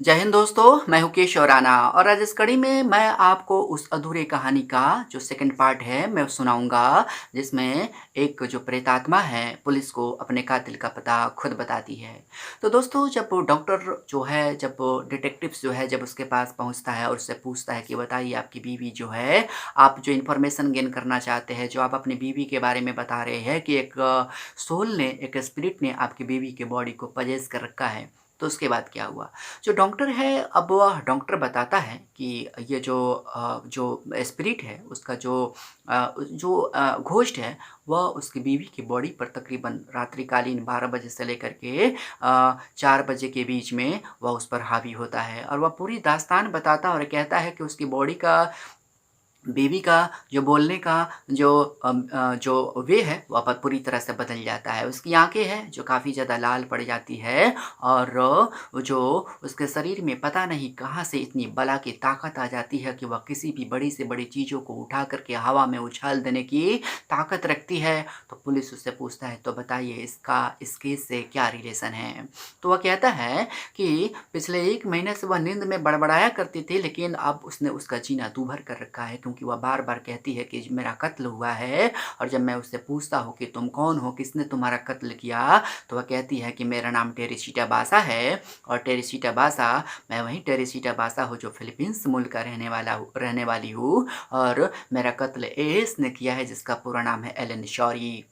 जय हिंद दोस्तों, मैं हूं केशव राणा और आज इस कड़ी में मैं आपको उस अधूरे कहानी का जो सेकंड पार्ट है मैं सुनाऊंगा, जिसमें एक जो प्रेतात्मा है पुलिस को अपने कातिल का पता खुद बताती है। तो दोस्तों, जब डॉक्टर जो है, जब डिटेक्टिव्स जो है, जब उसके पास पहुंचता है और उससे पूछता है कि बताइए आपकी बीवी जो है, आप जो इन्फॉर्मेशन गेन करना चाहते हैं, जो आप अपनी बीवी के बारे में बता रहे हैं कि एक सोल ने, एक स्पिरिट ने आपकी बीवी के बॉडी को पजेस कर रखा है, तो उसके बाद क्या हुआ। जो डॉक्टर है, अब वह डॉक्टर बताता है कि ये जो स्पिरिट है उसका घोस्ट है, वह उसकी बीवी की बॉडी पर तकरीबन रात्रिकालीन 12 बजे से लेकर के 4 बजे के बीच में वह उस पर हावी होता है और वह पूरी दास्तान बताता है और कहता है कि उसकी बॉडी का, बेबी का जो बोलने का जो वे है वह पर पूरी तरह से बदल जाता है। उसकी आँखें हैं जो काफ़ी ज़्यादा लाल पड़ जाती है और जो उसके शरीर में पता नहीं कहाँ से इतनी बला की ताकत आ जाती है कि वह किसी भी बड़ी से बड़ी चीज़ों को उठा कर के हवा में उछाल देने की ताकत रखती है। तो पुलिस उससे पूछता है, तो बताइए इसका इस केस से क्या रिलेशन है? तो वह कहता है कि पिछले 1 महीने से वह नींद में बड़बड़ाया करती थी, लेकिन अब उसने उसका जीना दूभर कर रखा है, क्योंकि वह बार-बार कहती है कि मेरा कत्ल हुआ है। और जब मैं उससे पूछता हूँ कि तुम कौन हो? किसने तुम्हारा कत्ल किया? तो वह कहती है कि मेरा नाम टेरेसीटा बासा है और टेरेसीटा बासा, मैं वही टेरेसीटा बासा हूँ जो फिलीपींस मुल्क का रहने वाली हूँ और मेरा कत्ल एएस ने किया है, जिसका पूरा नाम है एलन शौरी।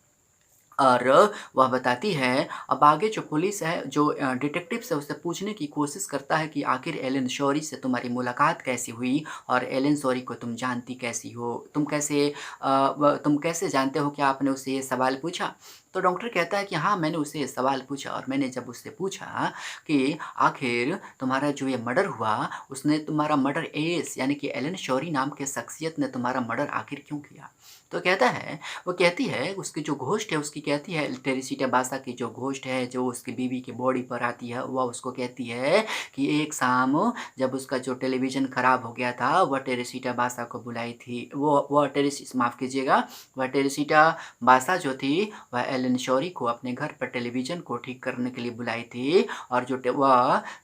और वह बताती है, अब आगे जो पुलिस है, जो डिटेक्टिव्स है, उससे पूछने की कोशिश करता है कि आखिर एलन शौरी से तुम्हारी मुलाकात कैसी हुई और एलन शौरी को तुम जानती कैसी हो? तुम कैसे जानते हो? कि आपने उससे ये सवाल पूछा? तो डॉक्टर कहता है कि हाँ, मैंने उससे ये सवाल पूछा और मैंने जब उससे पूछा कि आखिर तुम्हारा जो ये मर्डर हुआ, उसने तुम्हारा मर्डर एस यानी कि एलन शौरी नाम के शख्सियत ने तुम्हारा मर्डर आखिर क्यों किया? तो कहता है, वो कहती है, उसकी जो घोस्ट है उसकी कहती है, टेरेसीटा बासा की जो घोस्ट है जो उसकी बीवी की बॉडी पर आती है, वह उसको कहती है कि एक शाम जब उसका जो टेलीविज़न ख़राब हो गया था, वह टेरेसीटा बासा को बुलाई थी। वह टेरेसी माफ़ कीजिएगा, वह टेरेसीटा बासा जो थी, वह एलन शौरी को अपने घर पर टेलीविज़न को ठीक करने के लिए बुलाई थी और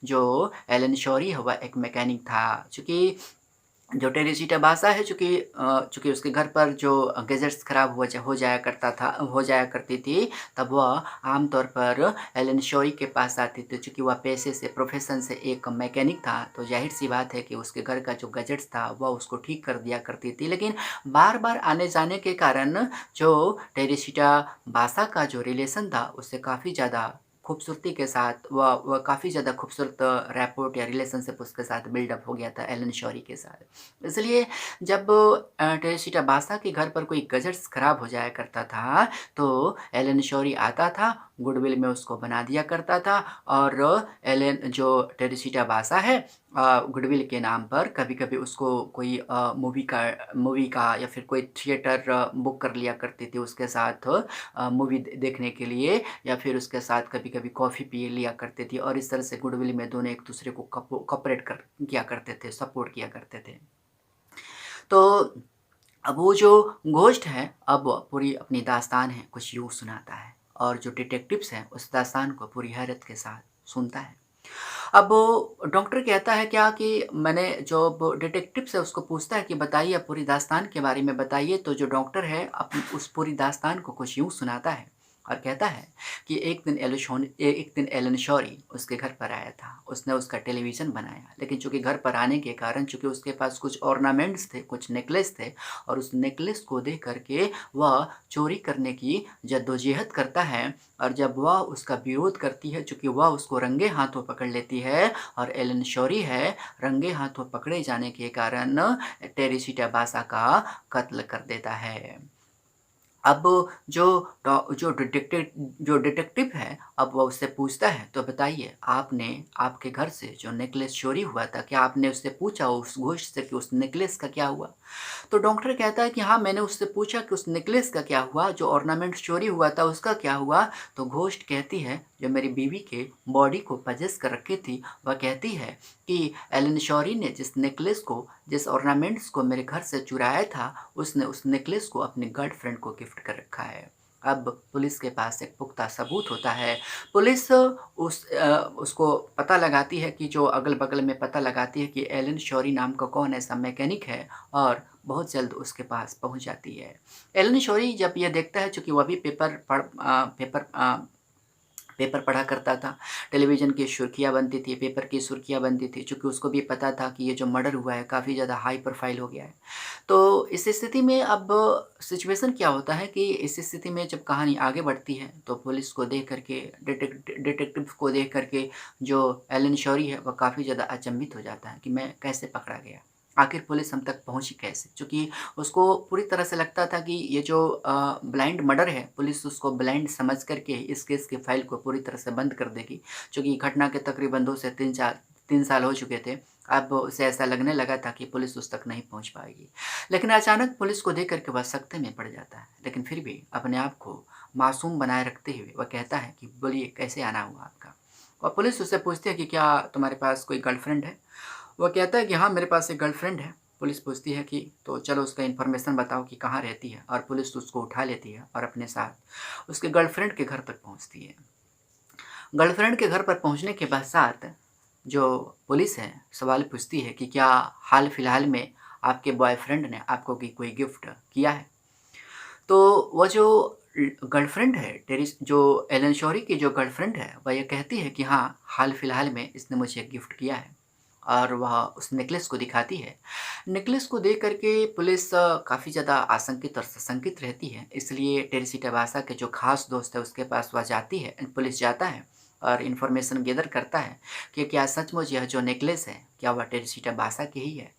जो एलन शौरी है वह एक मैकेनिक था। चूँकि जो टेरेसीटा बासा है, चूँकि उसके घर पर जो गैजेट्स ख़राब हो जाया करती थी, तब वह आम तौर पर एलन शौरी के पास आती थी। चूँकि वह पेशे से, प्रोफ़ेशन से एक मैकेनिक था, तो ज़ाहिर-सी बात है कि उसके घर का जो गैजेट्स था वह उसको ठीक कर दिया करती थी। लेकिन बार-बार आने-जाने के कारण जो टेरेसीटा बासा का जो रिलेशन था उससे काफ़ी ज़्यादा खूबसूरती के साथ वह काफ़ी ज़्यादा खूबसूरत रैपोर्ट या रिलेशनशिप उसके साथ बिल्डअप हो गया था एलन शौरी के साथ। इसलिए जब टेरेसीटा बासा के घर पर कोई गैजेट्स ख़राब हो जाया करता था, तो एलन शौरी आता था, गुडविल में उसको बना दिया करता था और एलन जो टेरेसीटा बासा है, गुडविल के नाम पर कभी-कभी उसको कोई मूवी का या फिर कोई थिएटर बुक कर लिया करती थी उसके साथ मूवी देखने के लिए, या फिर उसके साथ कभी-कभी कॉफ़ी पी लिया करती थी और इस तरह से गुडविल में दोनों एक-दूसरे को कोऑपरेट कर किया करते थे, सपोर्ट किया करते थे। तो अब वो जो घोस्ट है, अब वो पूरी अपनी दास्तान है कुछ यूँ सुनाता है और जो डिटेक्टिव्स हैं उस दास्तान को पूरी हैरत के साथ सुनता है। अब डॉक्टर कहता है क्या कि मैंने जब डिटेक्टिव से उसको पूछता है कि बताइए आप पूरी दास्तान के बारे में बताइए, तो जो डॉक्टर है उस पूरी दास्तान को कुछ यूँ सुनाता है और कहता है कि एक दिन एलन शौरी उसके घर पर आया था। उसने उसका टेलीविज़न बनाया, लेकिन चूँकि घर पर आने के कारण, चूँकि उसके पास कुछ ऑर्नामेंट्स थे, कुछ नेकलेस थे और उस नेकलेस को देख कर के वह चोरी करने की जद्दोजहद करता है और जब वह उसका विरोध करती है, चूँकि वह उसको रंगे हाथों पकड़ लेती है और एलन शौरी है, रंगे हाथों पकड़े जाने के कारण टेरेसीटा बासा का कत्ल कर देता है। अब जो जो डिटेक्टिव है, अब वो उससे पूछता है, तो बताइए आपने आपके घर से जो नेकलेस चोरी हुआ था, क्या आपने उससे पूछा उस घोस्ट से कि उस नेकलेस का क्या हुआ? तो डॉक्टर कहता है कि हाँ, मैंने उससे पूछा कि उस नेकलेस का क्या हुआ, जो ऑर्नामेंट चोरी हुआ था उसका क्या हुआ? तो घोस्ट कहती है, जो मेरी बीवी के बॉडी को पजेस कर रखी थी, वह कहती है कि एलन शौरी ने जिस ऑर्नामेंट्स को मेरे घर से चुराया था, उसने उस नेकलेस को अपनी गर्लफ्रेंड को गिफ्ट कर रखा है। अब पुलिस के पास एक पुख्ता सबूत होता है। पुलिस उसको पता लगाती है कि जो अगल-बगल में पता लगाती है कि एलन शौरी नाम का कौन ऐसा मैकेनिक है और बहुत जल्द उसके पास पहुँच जाती है। एलन शौरी जब ये देखता है, चूँकि वह भी पेपर पढ़ा करता था, टेलीविज़न की सुर्खियाँ बनती थी, पेपर की सुर्खियाँ बनती थी, चूँकि उसको भी पता था कि ये जो मर्डर हुआ है काफ़ी ज़्यादा हाई प्रोफ़ाइल हो गया है। तो इस स्थिति में अब सिचुएशन क्या होता है कि इस स्थिति में जब कहानी आगे बढ़ती है, तो पुलिस को देख कर के डिटेक्टिव को देख कर के जो एलन शौरी है वह काफ़ी ज़्यादा अचंभित हो जाता है कि मैं कैसे पकड़ा गया? आखिर पुलिस हम तक पहुँची कैसे? चूँकि उसको पूरी तरह से लगता था कि ये जो ब्लाइंड मर्डर है, पुलिस उसको ब्लाइंड समझ कर के इस केस की फ़ाइल को पूरी तरह से बंद कर देगी। चूँकि घटना के तकरीबन 2 से 3 साल हो चुके थे। अब उसे ऐसा लगने लगा था कि पुलिस उस तक नहीं पहुँच पाएगी। लेकिन अचानक पुलिस को देख कर के वह सकते में पड़ जाता है। लेकिन फिर भी अपने आप को मासूम बनाए रखते हुए वह कहता है कि बोलिए कैसे आना हुआ आपका? और पुलिस उससे पूछती है कि क्या तुम्हारे पास कोई गर्लफ्रेंड है? वह कहता है कि हाँ, मेरे पास एक गर्लफ्रेंड है। पुलिस पूछती है कि तो चलो उसका इन्फॉर्मेशन बताओ कि कहाँ रहती है? और पुलिस उसको उठा लेती है और अपने साथ उसके गर्लफ्रेंड के घर तक पहुँचती है। गर्लफ्रेंड के घर पर पहुँचने के पश्चात जो पुलिस है सवाल पूछती है कि क्या हाल-फिलहाल में आपके बॉयफ्रेंड ने आपको कोई गिफ्ट किया है? तो वह जो गर्लफ्रेंड है टेरिस जो एलन शौरी की जो गर्लफ्रेंड है, वह ये कहती है कि हाँ, हाल-फिलहाल में इसने मुझे एक गिफ्ट किया है और वह उस नेकलेस को दिखाती है। नेकलेस को देख कर के पुलिस काफ़ी ज़्यादा आशंकित और सशंकित रहती है, इसलिए टेरेसिटा बासा के जो ख़ास दोस्त है उसके पास वह जाती है, पुलिस जाता है और इन्फॉर्मेशन गैदर करता है कि क्या सचमुच यह जो नेकलेस है, क्या वह टेरेसिटा बासा की ही है?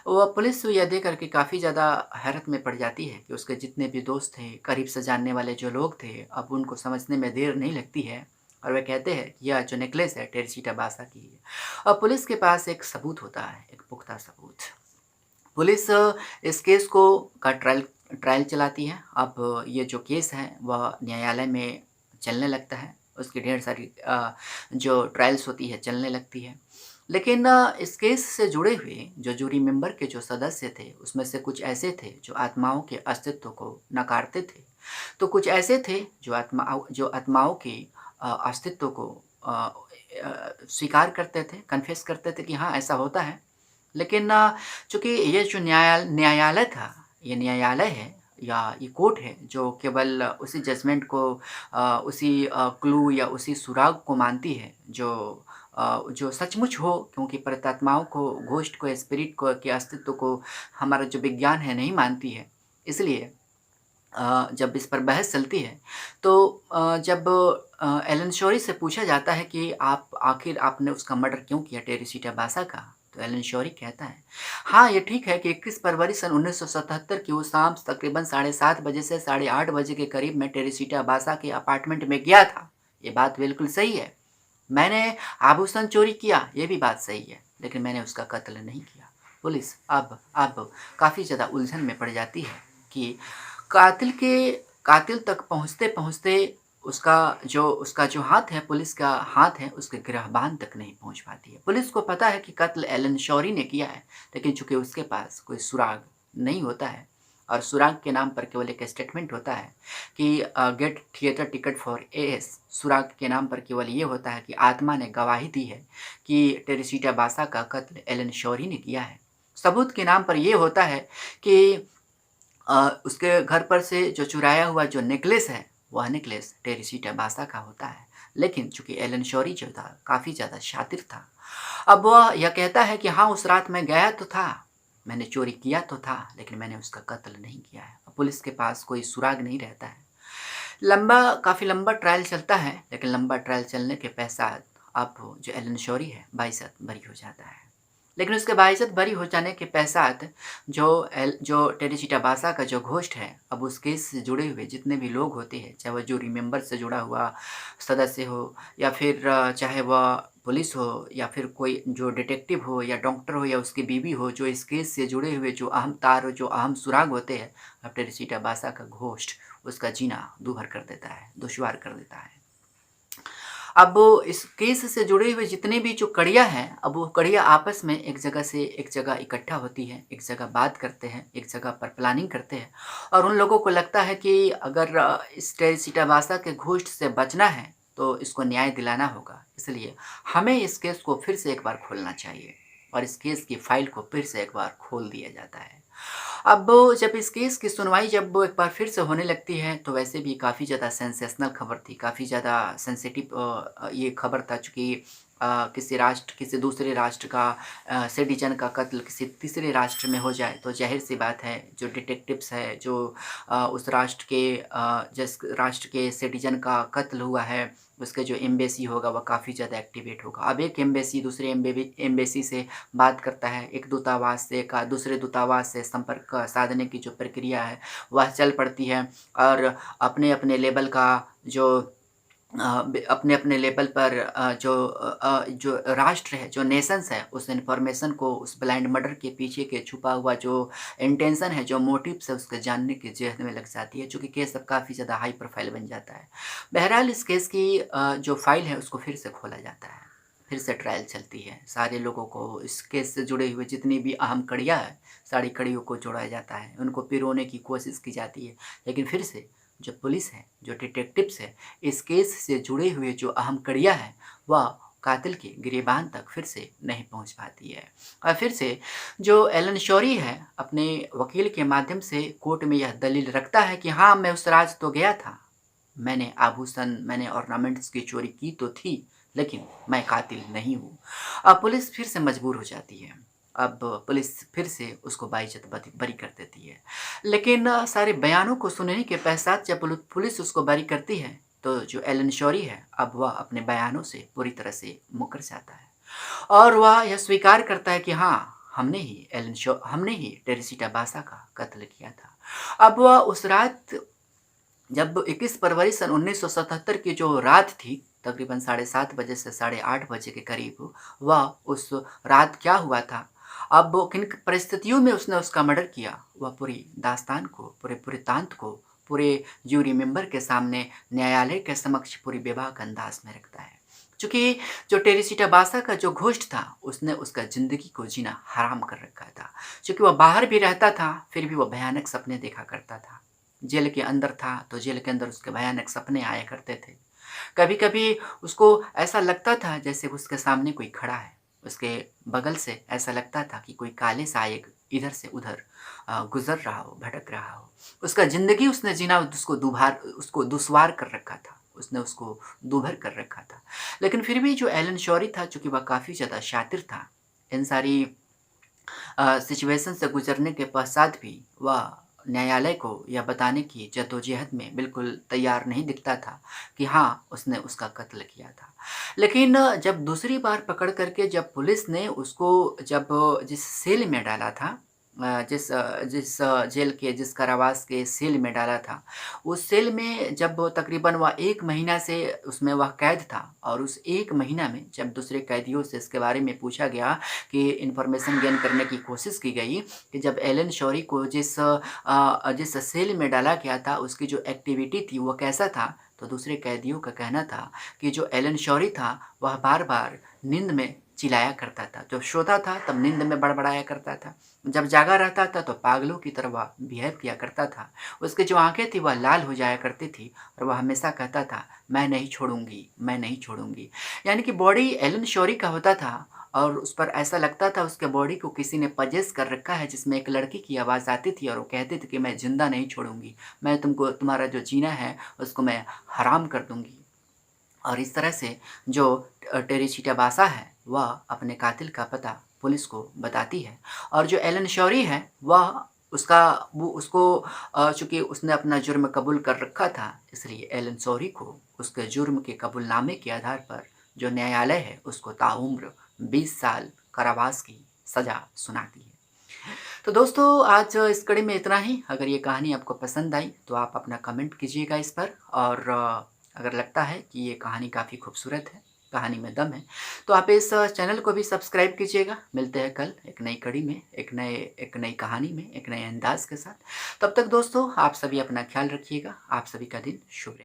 वह पुलिस यह देख कर के काफ़ी ज़्यादा हैरत में पड़ जाती है कि उसके जितने भी दोस्त थे, करीब से जानने वाले जो लोग थे, अब उनको समझने में देर नहीं लगती है और वे कहते हैं कि यह जो नेकलेस है टेरेसिटा बासा की है। और पुलिस के पास एक सबूत होता है, एक पुख्ता सबूत। पुलिस इस केस को का ट्रायल ट्रायल चलाती है। अब ये जो केस है वह न्यायालय में चलने लगता है। उसकी ढेर सारी जो ट्रायल्स होती है चलने लगती है। लेकिन इस केस से जुड़े हुए जो जूरी मेंबर के जो सदस्य थे, उसमें से कुछ ऐसे थे जो आत्माओं के अस्तित्व को नकारते थे। तो कुछ ऐसे थे जो आत्माओं के अस्तित्व को स्वीकार करते थे, कन्फेस करते थे कि हाँ, ऐसा होता है। लेकिन चूँकि ये जो न्यायालय था, ये न्यायालय है या ये कोर्ट है जो केवल उसी जजमेंट को उसी क्लू या उसी सुराग को मानती है जो सचमुच हो, क्योंकि प्रेतात्माओं को, घोस्ट को, स्पिरिट को के अस्तित्व को हमारा जो विज्ञान है नहीं मानती है। इसलिए जब इस पर बहस चलती है तो जब एलन शोरी से पूछा जाता है कि आप आखिर आपने उसका मर्डर क्यों किया टेरेसिटा बासा का? तो एलन शोरी कहता है, हाँ, ये ठीक है कि 21 फरवरी सन 1977 की वो शाम तकरीबन 7:30 बजे से 8:30 बजे के करीब मैं टेरेसिटा बासा के अपार्टमेंट में गया था। ये बात बिल्कुल सही है। मैंने आभूषण चोरी किया, ये भी बात सही है, लेकिन मैंने उसका कत्ल नहीं किया। पुलिस अब काफ़ी ज़्यादा उलझन में पड़ जाती है कि कातिल के कातिल तक पहुँचते-पहुँचते उसका जो हाथ है, पुलिस का हाथ है, उसके गिरहबान तक नहीं पहुँच पाती है। पुलिस को पता है कि कत्ल एलन शौरी ने किया है, लेकिन चूँकि उसके पास कोई सुराग नहीं होता है और सुराग के नाम पर केवल एक स्टेटमेंट होता है कि get theatre ticket for A. सुराग के नाम पर केवल ये होता है कि आत्मा ने गवाही दी है कि टेरेसिटा बासा का कत्ल एलन शौरी ने किया है। सबूत के नाम पर ये होता है कि उसके घर पर से जो चुराया हुआ जो नेकलेस है, वह नेकलेस टेरेसिटा बासा का होता है। लेकिन चूँकि एलन शौरी जो था, काफ़ी ज़्यादा शातिर था। अब वह यह कहता है कि हाँ, उस रात मैं गया तो था, मैंने चोरी किया तो था, लेकिन मैंने उसका कत्ल नहीं किया है। पुलिस के पास कोई सुराग नहीं रहता है। काफ़ी लंबा ट्रायल चलता है, लेकिन लंबा ट्रायल चलने के पश्चात अब जो एलन शौरी है, बाइज़्ज़त बरी हो जाता है। लेकिन उसके बाइज़्ज़त बरी हो जाने के पश्चात जो टेरेसिटा बासा का जो घोस्ट है, अब उस केस से जुड़े हुए जितने भी लोग होते हैं, चाहे वह जूरी मेंबर से जुड़ा हुआ सदस्य हो या फिर चाहे वह पुलिस हो या फिर कोई जो डिटेक्टिव हो या डॉक्टर हो या उसकी बीवी हो, जो इस केस से जुड़े हुए जो अहम तार, जो अहम सुराग होते हैं, अब टेरेसिटा बासा का घोस्ट उसका जीना दूभर कर देता है, दुश्वार कर देता है। अब इस केस से जुड़े हुए जितने भी जो कड़ियाँ हैं, अब वो कड़ियाँ आपस में एक जगह से एक जगह इकट्ठा होती हैं, एक जगह बात करते हैं, एक जगह पर प्लानिंग करते हैं और उन लोगों को लगता है कि अगर इस टेरिसिटा वासा के घोस्ट से बचना है, तो इसको न्याय दिलाना होगा। इसलिए हमें इस केस को फिर से एक बार खोलना चाहिए और इस केस की फाइल को फिर से एक बार खोल दिया जाता है। अब जब इस केस की सुनवाई जब एक बार फिर से होने लगती है, तो वैसे भी काफ़ी ज़्यादा सेंसेशनल खबर थी, काफ़ी ज़्यादा सेंसिटिव ये खबर था, चूँकि किसी दूसरे राष्ट्र का सिटीज़न का कत्ल किसी तीसरे राष्ट्र में हो जाए, तो ज़ाहिर-सी बात है जो डिटेक्टिव्स है, जो उस राष्ट्र के जिस राष्ट्र के सिटीज़न का कत्ल हुआ है, उसके जो एम्बेसी होगा वह काफ़ी ज़्यादा एक्टिवेट होगा। अब एक एम्बेसी दूसरे एम्बेसी से बात करता है, एक दूतावास से का दूसरे दूतावास से संपर्क साधने की जो प्रक्रिया है, वह चल पड़ती है और अपने-अपने लेवल का जो अपने-अपने लेवल पर जो राष्ट्र है, जो नेशंस है, उस इन्फॉर्मेशन को उस ब्लाइंड मर्डर के पीछे के छुपा हुआ जो इंटेंशन है, जो मोटिव्स है, उसको जानने की जेद में लग जाती है, चूँकि केस अब काफ़ी ज़्यादा हाई प्रोफ़ाइल बन जाता है। बहरहाल इस केस की जो फ़ाइल है, उसको फिर से खोला जाता है, फिर से ट्रायल चलती है। सारे लोगों को इस केस से जुड़े हुए जितनी भी अहम कड़ियाँ हैं, सारी कड़ियों को जोड़ा जाता है, उनको पिरोने की कोशिश की जाती है। लेकिन फिर से जो पुलिस है, जो डिटेक्टिव्स है, इस केस से जुड़े हुए जो अहम कड़ियाँ हैं, वह कातिल के गिरेबान तक फिर से नहीं पहुँच पाती है। और फिर से जो एलन शौरी है, अपने वकील के माध्यम से कोर्ट में यह दलील रखता है कि हाँ, मैं उस राज तो गया था। मैंने आभूषण, मैंने ऑर्नामेंट्स की चोरी की तो थी, लेकिन मैं कातिल नहीं हूँ। अब पुलिस फिर से मजबूर हो जाती है। अब पुलिस फिर से उसको बाइज्जत बरी कर देती है। लेकिन सारे बयानों को सुनने के पश्चात जब पुलिस उसको बरी करती है, तो जो एलन शौरी है, अब वह अपने बयानों से पूरी तरह से मुकर जाता है और वह यह स्वीकार करता है कि हाँ, हमने ही टेरेसिटा बासा का कत्ल किया था। अब वह उस रात जब 21 फरवरी सन 1977 की जो रात थी, तकरीबन साढ़े 7 बजे से साढ़े 8 बजे के करीब, वह उस रात क्या हुआ था, अब किन परिस्थितियों में उसने उसका मर्डर किया, वह पूरी दास्तान को, पूरे वृत्तांत को, पूरे ज्यूरी मेंबर के सामने न्यायालय के समक्ष पूरी बेबाक अंदाज में रखता है। चूँकि जो टेरेसिटा बासा का जो घोस्ट था, उसने उसका ज़िंदगी को जीना हराम कर रखा था। चूँकि वह बाहर भी रहता था, फिर भी वह भयानक सपने देखा करता था। जेल के अंदर था, तो जेल के अंदर उसके भयानक सपने आया करते थे। कभी-कभी उसको ऐसा लगता था जैसे उसके सामने कोई खड़ा है। उसके बगल से ऐसा लगता था कि कोई काले साये इधर से उधर गुज़र रहा हो, भटक रहा हो। उसका ज़िंदगी उसने जीना उसको दुश्वार कर रखा था। उसने उसको दूभर कर रखा था। लेकिन फिर भी जो एलन शौरी था, चूँकि वह काफ़ी ज़्यादा शातिर था, इन सारी सिचुएशन से गुज़रने के पश्चात भी वह न्यायालय को यह बताने की जद्दोजहद में बिल्कुल तैयार नहीं दिखता था कि हाँ, उसने उसका कत्ल किया था। लेकिन जब दूसरी बार पकड़ कर के जब पुलिस ने उसको जब जिस सेल में डाला था जिस कारावास के सेल में डाला था, उस सेल में जब तकरीबन वह 1 महीना से उसमें वह कैद था और उस 1 महीना में जब दूसरे कैदियों से इसके बारे में पूछा गया कि इन्फॉर्मेशन गेन करने की कोशिश की गई कि जब एलन शौरी को जिस सेल में डाला गया था, उसकी जो एक्टिविटी थी वो कैसा था, तो दूसरे कैदियों का कहना था कि जो एलन शौरी था, वह बार-बार नींद में चिल्लाया करता था। जब सोता था तब नींद में बड़बड़ाया करता था। जब जागा रहता था तो पागलों की तरह वह बिहेव किया करता था। उसकी जो आँखें थी वह लाल हो जाया करती थी और वह हमेशा कहता था, मैं नहीं छोड़ूँगी, मैं नहीं छोड़ूँगी। यानी कि बॉडी एलन शौरी का होता था और उस पर ऐसा लगता था उसके बॉडी को किसी ने पजेस कर रखा है, जिसमें एक लड़की की आवाज़ आती थी और वो कहती थी कि मैं ज़िंदा नहीं छोड़ूँगी। मैं तुम्हारा जो जीना है उसको मैं हराम कर दूँगी। और इस तरह से जो टेरेसिटा बासा है, वह अपने कातिल का पता पुलिस को बताती है और जो एलन शौरी है, वह उसका वो उसको चूँकि उसने अपना जुर्म कबूल कर रखा था, इसलिए एलन शौरी को उसके जुर्म के कबूलनामे के आधार पर जो न्यायालय है, उसको ताउम्र 20 साल कारावास की सज़ा सुनाती है। तो दोस्तों, आज इस कड़ी में इतना ही। अगर ये कहानी आपको पसंद आई तो आप अपना कमेंट कीजिएगा इस पर और अगर लगता है कि ये कहानी काफ़ी खूबसूरत है, कहानी में दम है, तो आप इस चैनल को भी सब्सक्राइब कीजिएगा। मिलते हैं कल एक नई कड़ी में, एक नई कहानी में, एक नए अंदाज़ के साथ। तब तक दोस्तों, आप सभी अपना ख़्याल रखिएगा। आप सभी का दिन शुभ रहे।